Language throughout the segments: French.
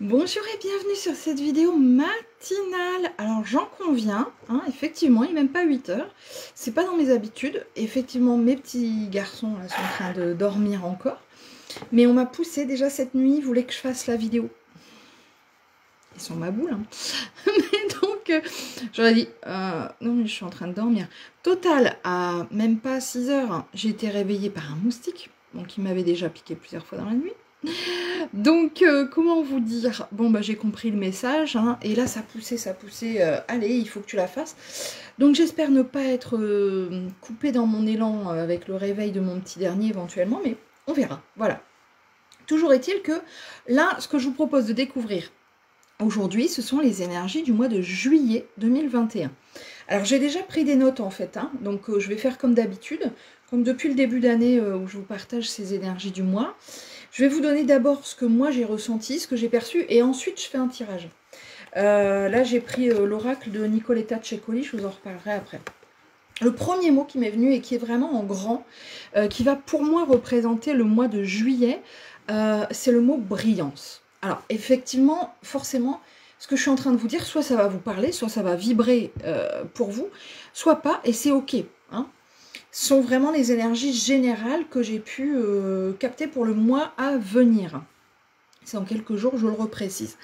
Bonjour et bienvenue sur cette vidéo matinale. Alors j'en conviens, hein, effectivement il n'est même pas 8 heures, c'est pas dans mes habitudes. Effectivement mes petits garçons là, sont en train de dormir encore, mais on m'a poussé déjà cette nuit, ils voulaient que je fasse la vidéo. Ils sont ma boule, hein. Mais donc j'aurais dit non mais je suis en train de dormir. Total, à même pas 6 heures, hein, j'ai été réveillée par un moustique, donc il m'avait déjà piqué plusieurs fois dans la nuit. Donc, comment vous dire? Bon, bah j'ai compris le message, hein, et là, ça poussait, allez, il faut que tu la fasses. Donc, j'espère ne pas être coupée dans mon élan avec le réveil de mon petit dernier éventuellement, mais on verra, voilà. Toujours est-il que là, ce que je vous propose de découvrir aujourd'hui, ce sont les énergies du mois de juillet 2021. Alors, j'ai déjà pris des notes, en fait, hein, donc je vais faire comme d'habitude, comme depuis le début d'année où je vous partage ces énergies du mois. Je vais vous donner d'abord ce que moi j'ai ressenti, ce que j'ai perçu, et ensuite je fais un tirage. Là j'ai pris l'oracle de Nicoletta Ceccoli, je vous en reparlerai après. Le premier mot qui m'est venu et qui est vraiment en grand, qui va pour moi représenter le mois de juillet, c'est le mot brillance. Alors effectivement, forcément, ce que je suis en train de vous dire, soit ça va vous parler, soit ça va vibrer pour vous, soit pas, et c'est ok, hein. Sont vraiment les énergies générales que j'ai pu capter pour le mois à venir. C'est dans quelques jours, je le reprécise.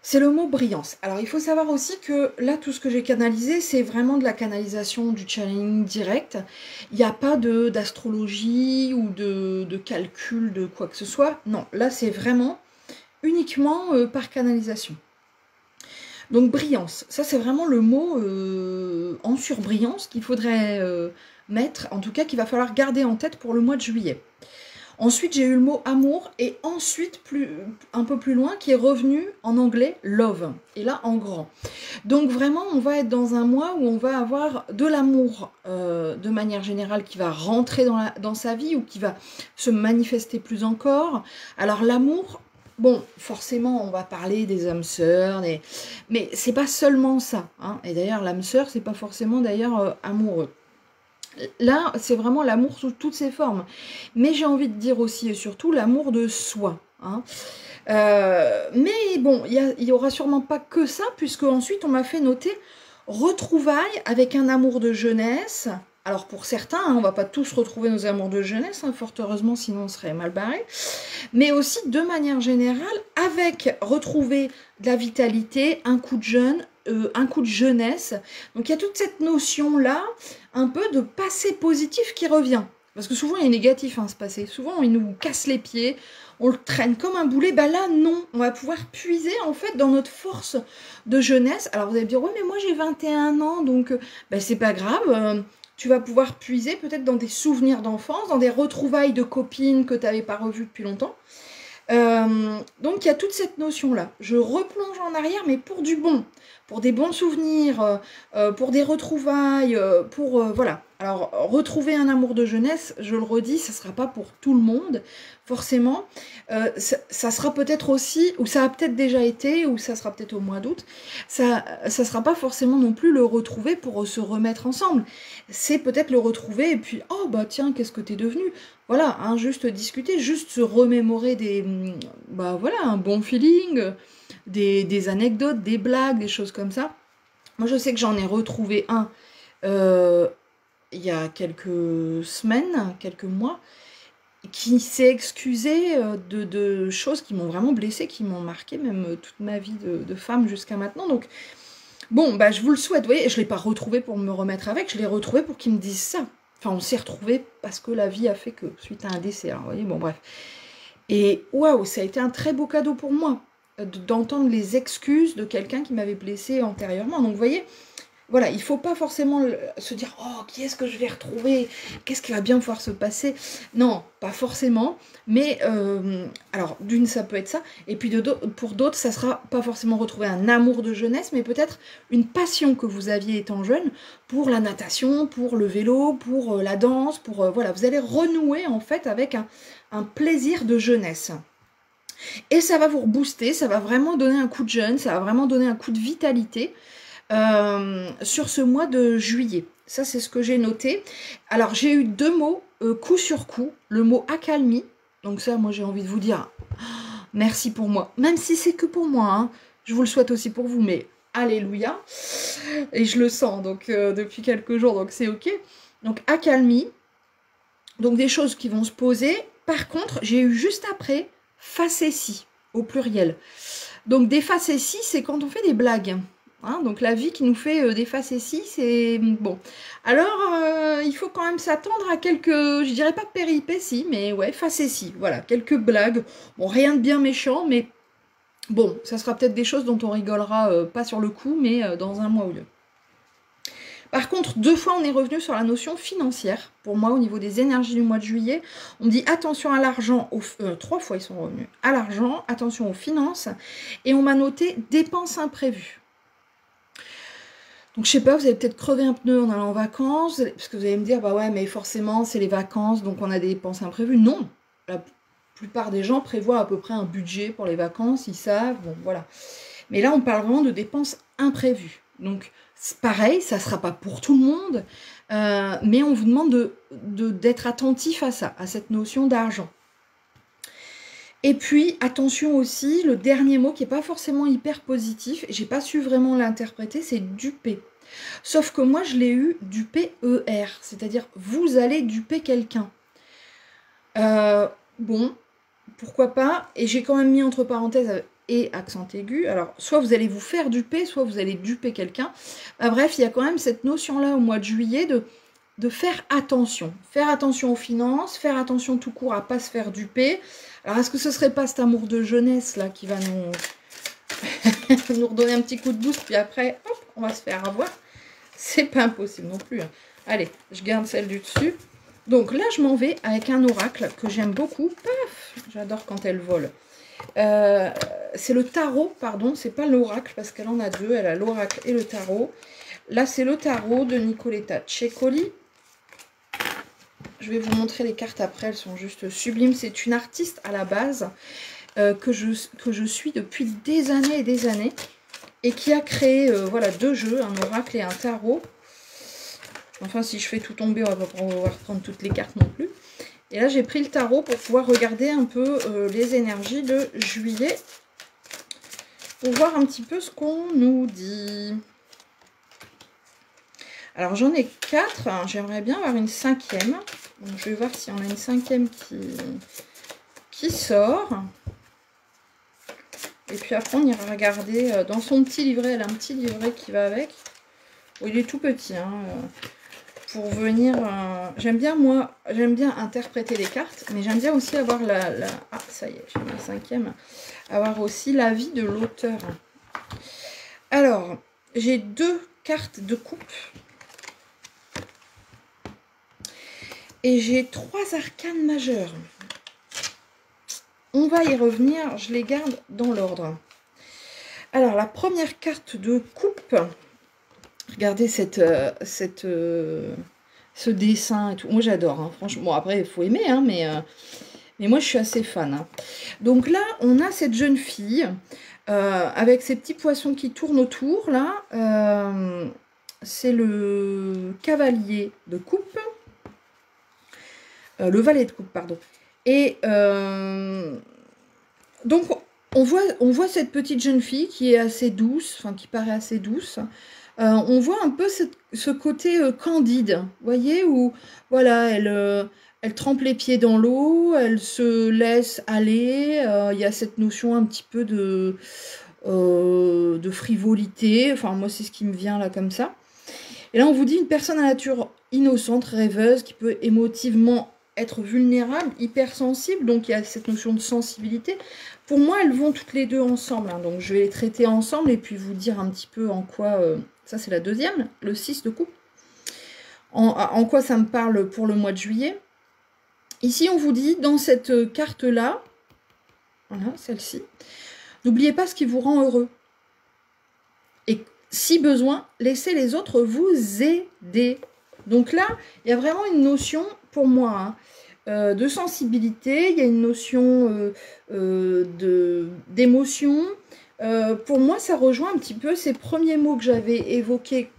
C'est le mot brillance. Alors, il faut savoir aussi que là, tout ce que j'ai canalisé, c'est vraiment de la canalisation du channeling direct. Il n'y a pas d'astrologie ou de calcul de quoi que ce soit. Non, là, c'est vraiment uniquement par canalisation. Donc brillance, ça c'est vraiment le mot en surbrillance qu'il faudrait mettre, en tout cas qu'il va falloir garder en tête pour le mois de juillet. Ensuite j'ai eu le mot amour et ensuite un peu plus loin qui est revenu en anglais love, et là en grand. Donc vraiment on va être dans un mois où on va avoir de l'amour de manière générale qui va rentrer dans sa vie ou qui va se manifester plus encore. Alors l'amour... Bon, forcément, on va parler des âmes sœurs, mais c'est pas seulement ça, hein. Et d'ailleurs, l'âme sœur, c'est pas forcément d'ailleurs amoureux. Là, c'est vraiment l'amour sous toutes ses formes. Mais j'ai envie de dire aussi et surtout l'amour de soi, hein. Mais bon, il y aura sûrement pas que ça, puisque ensuite on m'a fait noter retrouvailles avec un amour de jeunesse. Alors pour certains, hein, on va pas tous retrouver nos amours de jeunesse, hein, fort heureusement, sinon on serait mal barré. Mais aussi de manière générale, avec retrouver de la vitalité, un coup de jeune, un coup de jeunesse. Donc il y a toute cette notion-là, un peu de passé positif qui revient. Parce que souvent il est négatif, hein, ce passé. Souvent il nous casse les pieds, on le traîne comme un boulet. Bah là non, on va pouvoir puiser en fait dans notre force de jeunesse. Alors vous allez me dire, ouais mais moi j'ai 21 ans, donc bah, c'est pas grave. Tu vas pouvoir puiser peut-être dans des souvenirs d'enfance, dans des retrouvailles de copines que tu n'avais pas revues depuis longtemps. Donc il y a toute cette notion-là. Je replonge en arrière, mais pour du bon, pour des bons souvenirs, pour des retrouvailles, pour... voilà. Alors, retrouver un amour de jeunesse, je le redis, ça ne sera pas pour tout le monde, forcément. Ça sera peut-être aussi, ou ça a peut-être déjà été, ou ça sera peut-être au mois d'août, ça ne sera pas forcément non plus le retrouver pour se remettre ensemble. C'est peut-être le retrouver et puis, oh bah tiens, qu'est-ce que t'es devenu? Voilà, hein, juste discuter, juste se remémorer bah voilà, un bon feeling, des anecdotes, des blagues, des choses comme ça. Moi, je sais que j'en ai retrouvé un il y a quelques semaines, quelques mois, qui s'est excusé de choses qui m'ont vraiment blessée, qui m'ont marqué même toute ma vie de femme jusqu'à maintenant. Donc, bon, bah je vous le souhaite, vous voyez, je ne l'ai pas retrouvé pour me remettre avec, je l'ai retrouvé pour qu'il me dise ça. Enfin, on s'est retrouvés parce que la vie a fait que, suite à un décès, alors, vous voyez, bon bref. Et waouh, ça a été un très beau cadeau pour moi, d'entendre les excuses de quelqu'un qui m'avait blessée antérieurement. Donc vous voyez, voilà, il ne faut pas forcément se dire « Oh, qui est-ce que je vais retrouver? Qu'est-ce qui va bien pouvoir se passer ?» Non, pas forcément. Mais, alors, d'une, ça peut être ça. Et puis, pour d'autres, ça ne sera pas forcément retrouver un amour de jeunesse, mais peut-être une passion que vous aviez étant jeune pour la natation, pour le vélo, pour la danse, pour... voilà, vous allez renouer, en fait, avec un plaisir de jeunesse. Et ça va vous rebooster, ça va vraiment donner un coup de jeune, ça va vraiment donner un coup de vitalité. Sur ce mois de juillet. Ça, c'est ce que j'ai noté. Alors, j'ai eu deux mots, coup sur coup. Le mot accalmie. Donc ça, moi, j'ai envie de vous dire, merci pour moi. Même si c'est que pour moi, hein. Je vous le souhaite aussi pour vous, mais alléluia. Et je le sens donc depuis quelques jours, donc c'est ok. Donc accalmie. Donc des choses qui vont se poser. Par contre, j'ai eu juste après facétie au pluriel. Donc des facéties, c'est quand on fait des blagues. Hein, donc la vie qui nous fait des facéties, c'est bon. Alors il faut quand même s'attendre à quelques, je dirais pas péripéties, mais ouais, facéties. Voilà, quelques blagues. Bon, rien de bien méchant, mais bon, ça sera peut-être des choses dont on rigolera pas sur le coup, mais dans un mois ou deux. Par contre, 2 fois, on est revenu sur la notion financière. Pour moi, au niveau des énergies du mois de juillet, on dit attention à l'argent. 3 fois, ils sont revenus. À l'argent, attention aux finances. Et on m'a noté dépenses imprévues. Donc, je sais pas, vous avez peut-être crevé un pneu en allant en vacances. Parce que vous allez me dire, bah ouais, mais forcément, c'est les vacances, donc on a des dépenses imprévues. Non, la plupart des gens prévoient à peu près un budget pour les vacances. Ils savent, bon, voilà. Mais là, on parle vraiment de dépenses imprévues. Donc, pareil, ça ne sera pas pour tout le monde, mais on vous demande d'être attentif à ça, à cette notion d'argent. Et puis, attention aussi, le dernier mot qui n'est pas forcément hyper positif, j'ai pas su vraiment l'interpréter, c'est duper. Sauf que moi, je l'ai eu duper ER, c'est-à-dire vous allez duper quelqu'un. Bon, pourquoi pas, et j'ai quand même mis entre parenthèses et accent aigu. Alors, soit vous allez vous faire duper, soit vous allez duper quelqu'un. Bref, il y a quand même cette notion-là au mois de juillet de faire attention. Faire attention aux finances, faire attention tout court à ne pas se faire duper. Alors, est-ce que ce ne serait pas cet amour de jeunesse là qui va nous redonner un petit coup de boost, puis après, hop, on va se faire avoir? C'est pas impossible non plus. Hein. Allez, je garde celle du dessus. Donc là, je m'en vais avec un oracle que j'aime beaucoup. Paf, j'adore quand elle vole. C'est le tarot, pardon, c'est pas l'oracle parce qu'elle en a 2, elle a l'oracle et le tarot. Là, c'est le tarot de Nicoletta Cecoli. Je vais vous montrer les cartes après, elles sont juste sublimes. C'est une artiste à la base que je suis depuis des années et qui a créé voilà, 2 jeux, un oracle et un tarot. Enfin, si je fais tout tomber, on va pas pouvoir prendre toutes les cartes non plus. Et là, j'ai pris le tarot pour pouvoir regarder un peu les énergies de juillet. Pour voir un petit peu ce qu'on nous dit. Alors, j'en ai 4. Hein, j'aimerais bien avoir une 5e. Donc, je vais voir si on a une 5e qui sort. Et puis après, on ira regarder dans son petit livret. Elle a un petit livret qui va avec. Oh, il est tout petit, hein. Pour venir, j'aime bien interpréter les cartes, mais j'aime bien aussi avoir ah, ça y est, j'ai ma 5e, avoir aussi l'avis de l'auteur. Alors, j'ai 2 cartes de coupe, et j'ai 3 arcanes majeures. On va y revenir, je les garde dans l'ordre. Alors, la première carte de coupe... Regardez ce dessin et tout. Moi, j'adore, hein, franchement. Bon, après, il faut aimer, hein, mais moi, je suis assez fan. Hein. Donc là, on a cette jeune fille avec ces petits poissons qui tournent autour, là. C'est le cavalier de coupe. Le valet de coupe, pardon. Et donc, on voit cette petite jeune fille qui est assez douce, enfin, qui paraît assez douce. On voit un peu ce côté candide, vous voyez, où voilà, elle trempe les pieds dans l'eau, elle se laisse aller, il y a cette notion un petit peu de frivolité, enfin moi c'est ce qui me vient là comme ça. Et là on vous dit une personne à nature innocente, rêveuse, qui peut émotivement être vulnérable, hypersensible, donc il y a cette notion de sensibilité. Pour moi, elles vont toutes les 2 ensemble, hein, donc je vais les traiter ensemble et puis vous dire un petit peu en quoi... ça, c'est la 2e, le 6 de coupe. En quoi ça me parle pour le mois de juillet. Ici, on vous dit, dans cette carte-là, voilà, celle-ci, n'oubliez pas ce qui vous rend heureux. Et si besoin, laissez les autres vous aider. Donc là, il y a vraiment une notion, pour moi, hein, de sensibilité, il y a une notion d'émotion. Pour moi, ça rejoint un petit peu ces premiers mots que j'avais évoqués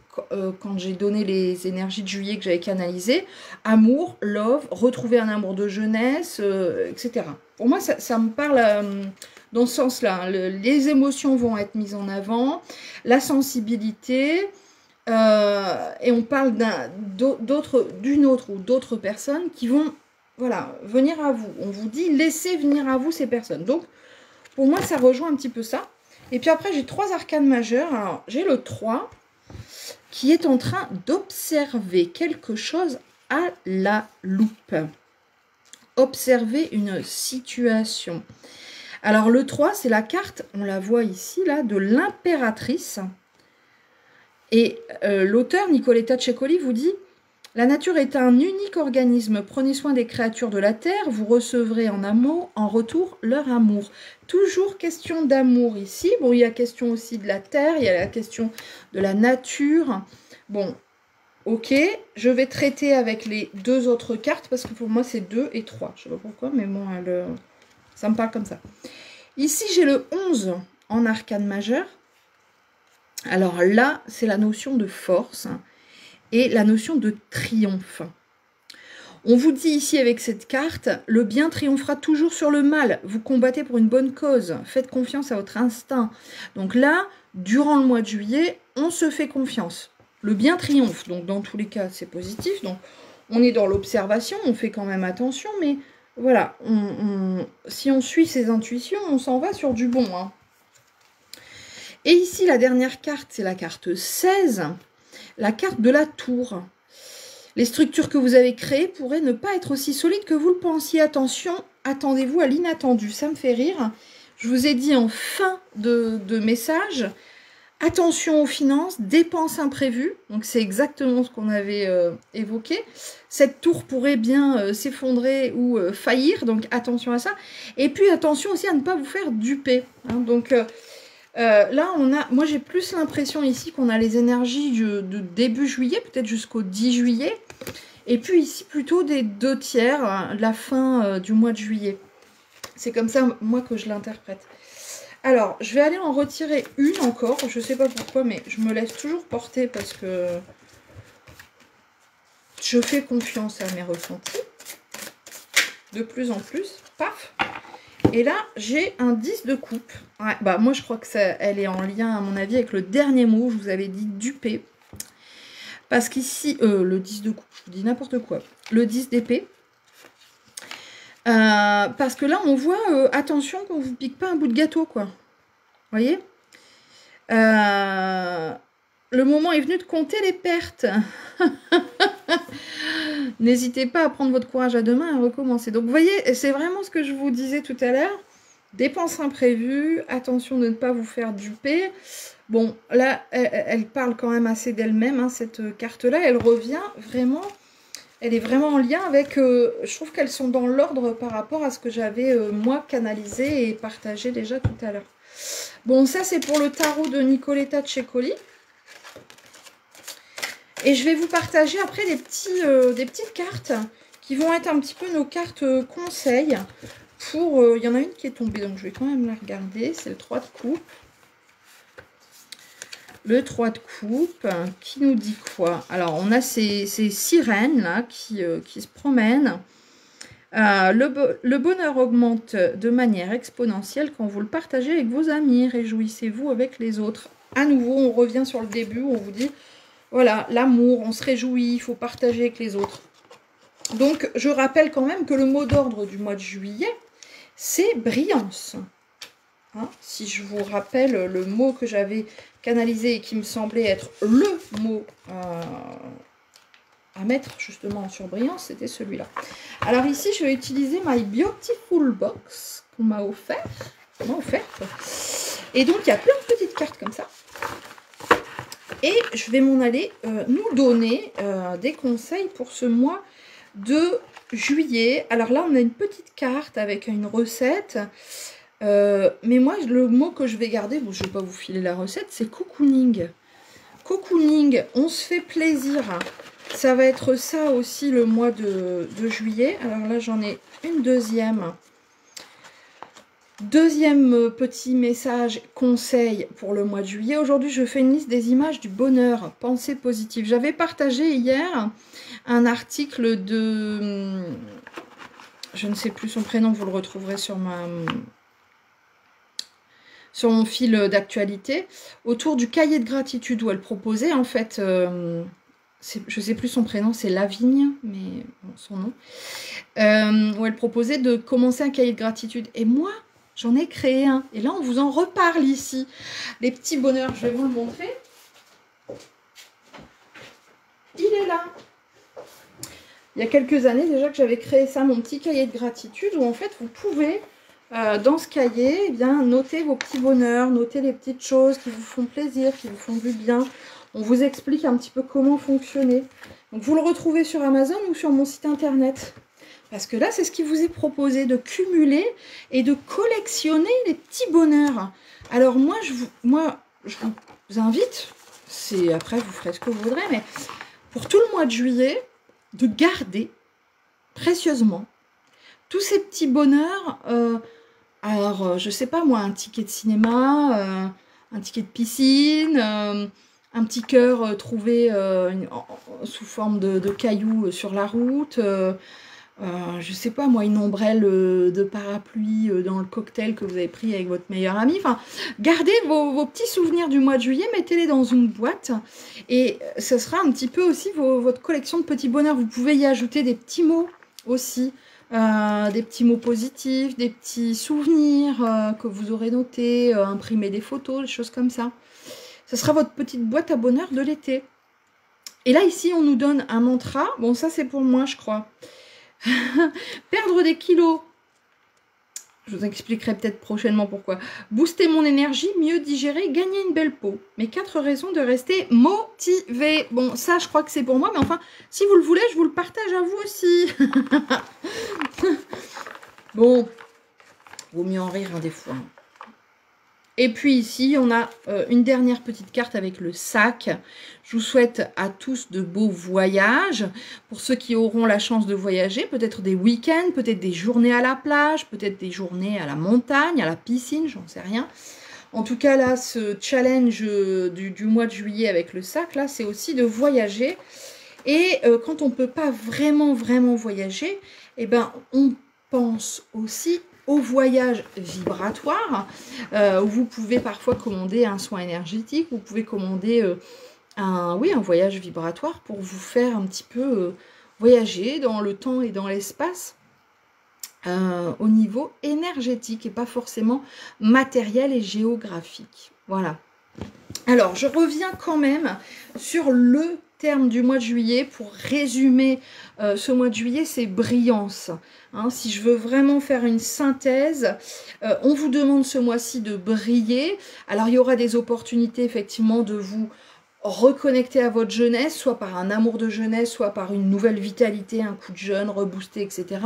quand j'ai donné les énergies de juillet que j'avais canalisées. Amour, love, retrouver un amour de jeunesse, etc. Pour moi, ça me parle dans ce sens-là. Hein. Les émotions vont être mises en avant, la sensibilité, et on parle d'une autre ou d'autres personnes qui vont, voilà, venir à vous. On vous dit, laissez venir à vous ces personnes. Donc, pour moi, ça rejoint un petit peu ça. Et puis après, j'ai 3 arcanes majeures. Alors, j'ai le 3 qui est en train d'observer quelque chose à la loupe. Observer une situation. Alors, le 3, c'est la carte, on la voit ici, là, de l'impératrice. Et l'auteur, Nicoletta Ceccoli, vous dit « La nature est un unique organisme. Prenez soin des créatures de la terre. Vous recevrez en retour leur amour. » Toujours question d'amour ici. Bon, il y a question aussi de la terre. Il y a la question de la nature. Bon, ok. Je vais traiter avec les 2 autres cartes parce que pour moi, c'est 2 et 3. Je ne sais pas pourquoi, mais bon, ça me parle comme ça. Ici, j'ai le 11 en arcane majeure. Alors là, c'est la notion de force et la notion de triomphe. On vous dit ici avec cette carte, le bien triomphera toujours sur le mal. Vous combattez pour une bonne cause. Faites confiance à votre instinct. Donc là, durant le mois de juillet, on se fait confiance. Le bien triomphe. Donc dans tous les cas, c'est positif. Donc on est dans l'observation, on fait quand même attention. Mais voilà, si on suit ses intuitions, on s'en va sur du bon. Hein. Et ici, la dernière carte, c'est la carte 16, la carte de la tour. Les structures que vous avez créées pourraient ne pas être aussi solides que vous le pensiez. Attention, attendez-vous à l'inattendu. Ça me fait rire. Je vous ai dit en fin de message, attention aux finances, dépenses imprévues. Donc, c'est exactement ce qu'on avait évoqué. Cette tour pourrait bien s'effondrer ou faillir. Donc, attention à ça. Et puis, attention aussi à ne pas vous faire duper. Hein, donc... là, moi j'ai plus l'impression ici qu'on a les énergies de début juillet, peut-être jusqu'au 10 juillet. Et puis ici, plutôt des 2 tiers, la fin du mois de juillet. C'est comme ça, moi, que je l'interprète. Alors, je vais aller en retirer une encore. Je ne sais pas pourquoi, mais je me laisse toujours porter parce que je fais confiance à mes ressentis. De plus en plus. Paf! Et là, j'ai un 10 de coupe. Ouais, bah moi, je crois que elle est en lien, à mon avis, avec le dernier mot. Je vous avais dit duper. Parce qu'ici, le 10 de coupe, je vous dis n'importe quoi. Le 10 d'épée. Parce que là, on voit, attention qu'on ne vous pique pas un bout de gâteau, quoi. Vous voyez? Le moment est venu de compter les pertes. N'hésitez pas à prendre votre courage à deux mains et à recommencer. Donc, vous voyez, c'est vraiment ce que je vous disais tout à l'heure. Dépenses imprévues, attention de ne pas vous faire duper. Bon, là, elle parle quand même assez d'elle-même, hein, cette carte-là. Elle revient vraiment, elle est vraiment en lien avec... je trouve qu'elles sont dans l'ordre par rapport à ce que j'avais, moi, canalisé et partagé déjà tout à l'heure. Bon, ça, c'est pour le tarot de Nicoletta Ceccoli. Et je vais vous partager après des petites cartes qui vont être un petit peu nos cartes conseils. Pour, il y en a une qui est tombée, donc je vais quand même la regarder. C'est le 3 de coupe. Le 3 de coupe qui nous dit quoi? Alors, on a ces sirènes là qui se promènent. Le bonheur augmente de manière exponentielle quand vous le partagez avec vos amis. Réjouissez-vous avec les autres. À nouveau, on revient sur le début où on vous dit... Voilà, l'amour, on se réjouit, il faut partager avec les autres. Donc, je rappelle quand même que le mot d'ordre du mois de juillet, c'est brillance. Hein, si je vous rappelle le mot que j'avais canalisé et qui me semblait être le mot à mettre justement sur brillance, c'était celui-là. Alors ici, je vais utiliser My Beautiful Box qu'on m'a offert. Et donc, il y a plein de petites cartes comme ça. Et je vais m'en aller nous donner des conseils pour ce mois de juillet. Alors là, on a une petite carte avec une recette. Mais moi, le mot que je vais garder, bon, je ne vais pas vous filer la recette, c'est cocooning. Cocooning, on se fait plaisir. Ça va être ça aussi le mois de juillet. Alors là, j'en ai une deuxième. Deuxième petit message, conseil pour le mois de juillet. Aujourd'hui, je fais une liste des images du bonheur, pensée positive. J'avais partagé hier un article de... Je ne sais plus son prénom, vous le retrouverez sur ma... sur mon fil d'actualité, autour du cahier de gratitude, où elle proposait, en fait, je ne sais plus son prénom, c'est Lavigne, mais bon, son nom, où elle proposait de commencer un cahier de gratitude. Et moi, j'en ai créé un. Et là, on vous en reparle ici. Les petits bonheurs, je vais vous le montrer. Il est là. Il y a quelques années déjà que j'avais créé ça, mon petit cahier de gratitude, où en fait, vous pouvez, dans ce cahier, eh bien, noter vos petits bonheurs, noter les petites choses qui vous font plaisir, qui vous font du bien. On vous explique un petit peu comment fonctionner. Donc, vous le retrouvez sur Amazon ou sur mon site internet. Parce que là, c'est ce qui vous est proposé, de cumuler et de collectionner les petits bonheurs. Alors moi, je vous invite, après vous ferez ce que vous voudrez, mais pour tout le mois de juillet, de garder précieusement tous ces petits bonheurs. Alors, je sais pas moi, un ticket de cinéma, un ticket de piscine, un petit cœur trouvé sous forme de cailloux sur la route. Je sais pas moi, une ombrelle de parapluie dans le cocktail que vous avez pris avec votre meilleur ami. Enfin, gardez vos petits souvenirs du mois de juillet, mettez-les dans une boîte et ce sera un petit peu aussi votre collection de petits bonheurs. Vous pouvez y ajouter des petits mots aussi, des petits mots positifs, des petits souvenirs que vous aurez notés, imprimer des photos, des choses comme ça. Ce sera votre petite boîte à bonheur de l'été. Et là, ici, on nous donne un mantra. Bon, ça, c'est pour moi, je crois. Perdre des kilos. Je vous expliquerai peut-être prochainement pourquoi. Booster mon énergie, mieux digérer, gagner une belle peau. Mes 4 raisons de rester motivé. Bon, ça, je crois que c'est pour moi. Mais enfin, si vous le voulez, je vous le partage à vous aussi. Bon, vaut mieux en rire des fois. Et puis ici, on a une dernière petite carte avec le sac. Je vous souhaite à tous de beaux voyages. Pour ceux qui auront la chance de voyager, peut-être des week-ends, peut-être des journées à la plage, peut-être des journées à la montagne, à la piscine, j'en sais rien. En tout cas, là, ce challenge du mois de juillet avec le sac, là, c'est aussi de voyager. Et quand on ne peut pas vraiment voyager, eh ben, on pense aussi au voyage vibratoire, où vous pouvez parfois commander un soin énergétique, vous pouvez commander un voyage vibratoire pour vous faire un petit peu voyager dans le temps et dans l'espace au niveau énergétique et pas forcément matériel et géographique. Voilà. Alors, je reviens quand même sur le terme du mois de juillet pour résumer ce mois de juillet, c'est brillance. Hein, si je veux vraiment faire une synthèse, on vous demande ce mois-ci de briller. Alors, il y aura des opportunités effectivement de vous reconnecter à votre jeunesse, soit par un amour de jeunesse, soit par une nouvelle vitalité, un coup de jeune, reboosté, etc.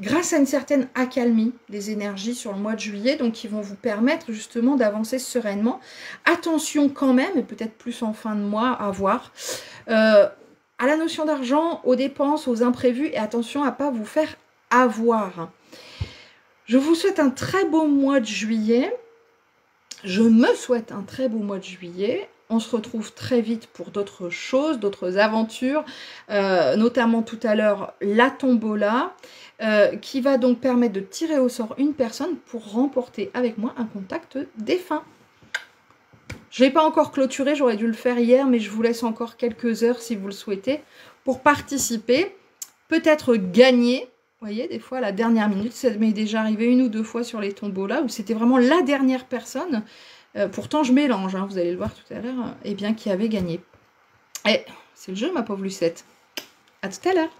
Grâce à une certaine accalmie des énergies sur le mois de juillet, donc qui vont vous permettre justement d'avancer sereinement. Attention quand même, et peut-être plus en fin de mois à voir, à la notion d'argent, aux dépenses, aux imprévus, et attention à ne pas vous faire avoir. Je vous souhaite un très beau mois de juillet. Je me souhaite un très beau mois de juillet. On se retrouve très vite pour d'autres choses, d'autres aventures, notamment tout à l'heure la tombola, qui va donc permettre de tirer au sort une personne pour remporter avec moi un contact défunt. Je n'ai pas encore clôturé, j'aurais dû le faire hier, mais je vous laisse encore quelques heures si vous le souhaitez pour participer, peut-être gagner. Vous voyez, des fois, à la dernière minute, ça m'est déjà arrivé 1 ou 2 fois sur les tombolas où c'était vraiment la dernière personne. Pourtant, je mélange, hein, vous allez le voir tout à l'heure, et bien qui avait gagné. Et c'est le jeu, ma pauvre Lucette. À tout à l'heure.